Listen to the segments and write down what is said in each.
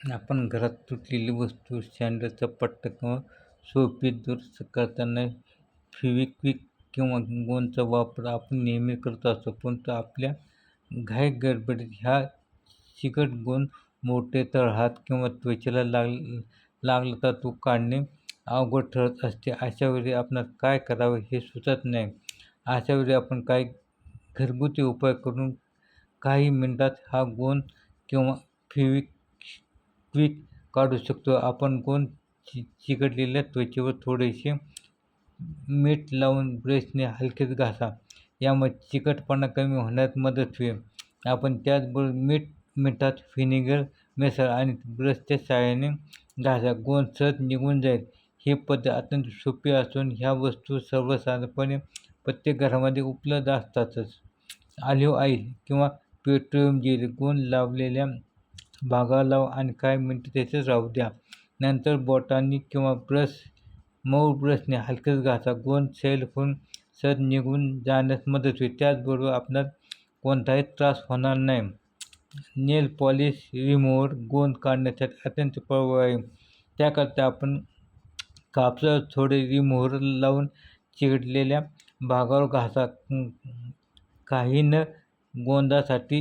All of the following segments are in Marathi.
आपण घरात तुटलेली वस्तू, सॅनिटायझरचा पट्टा किंवा सोपी दुरुस्त करताना फेविक्विक किंवा गोंदचा वापर आपण नेहमी करत असतो. परंतु आपल्या घाईगडबडीत ह्या चिकट गोंद मोठे तळहात किंवा त्वचेला लागला तर तो काढणे अवघड ठरत असते. अशा वेळी आपणास काय करावे हे सुचत नाही. अशा वेळी आपण काही घरगुती उपाय करून काही मिनिटात हा गोंद किंवा फेविक्विक काढू शकतो. आपण गोंद चिकटलेल्या त्वचेवर थोडेसे मीठ लावून ब्रशने हलकेच घासा. यामुळे चिकटपणा कमी होण्यास मदत होईल. आपण त्याचबरोबर मिठात व्हिनेगर मिसळा आणि ब्रशच्या साहाय्याने घासा. गोंद सहज निघून जाईल. ही पद्धत अत्यंत सोपी असून ह्या वस्तू सर्वसाधारणपणे प्रत्येक घरामध्ये उपलब्ध असतातच. ऑलिव्ह ऑइल किंवा पेट्रोलियम जेल गोंद लावलेल्या भागावर लावा आणि काही मिनिटे तसेच राहू द्या. नंतर बोटांनी किंवा मऊ ब्रशने हलकेच घासा. गोंद सैल होऊन सहज निघून जाण्यास मदत होईल. त्याचबरोबर आपणास कोणताही त्रास होणार नाही. नेल पॉलिश रिमूव्हर गोंद काढण्यासाठी अत्यंत प्रभावी आहे. त्याकरता आपण कापसावर थोडे रिमूव्हर लावून चिकटलेल्या भागावर घासा. काही न गोंदासाठी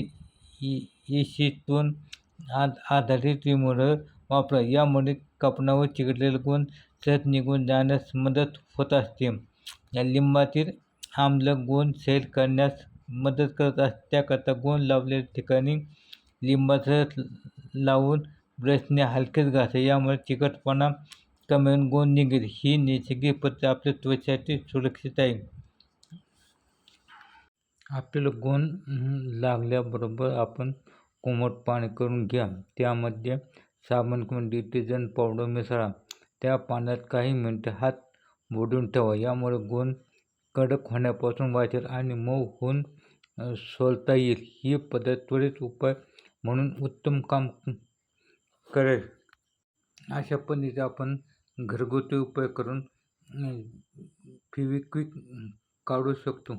एसीटोन आधारित रिमूव्हर वापरा. यामुळे कापडावर चिकटलेले गोंद सहज निघून जाण्यास मदत होत असते. लिंबातील आम्ल गोंद सैल करण्यास मदत करत असते. त्याकरता गोंद लावलेल्या ठिकाणी लिंबाचा रस लावून ब्रशने हलकेच घासा. यामुळे चिकटपणा कमी होऊन गोंद निघेल. ही नैसर्गिक पद्धत आपल्या त्वचेसाठी सुरक्षित आहे. आपल्याला गोंद लागल्याबरोबर आपण कोमट पाणी करून घ्या. त्यामध्ये साबण किंवा डिटर्जंट पावडर मिसळा. त्या पाण्यात काही मिनिटे हात बुडवून ठेवा. यामुळे गोंद कडक होण्यापासून वाचेल आणि मऊ होऊन सोलता येईल. ही पद्धत त्वरित उपाय म्हणून उत्तम काम करेल. अशा पद्धतीने आपण घरगुती उपाय करून फेविक्विक काढू शकतो.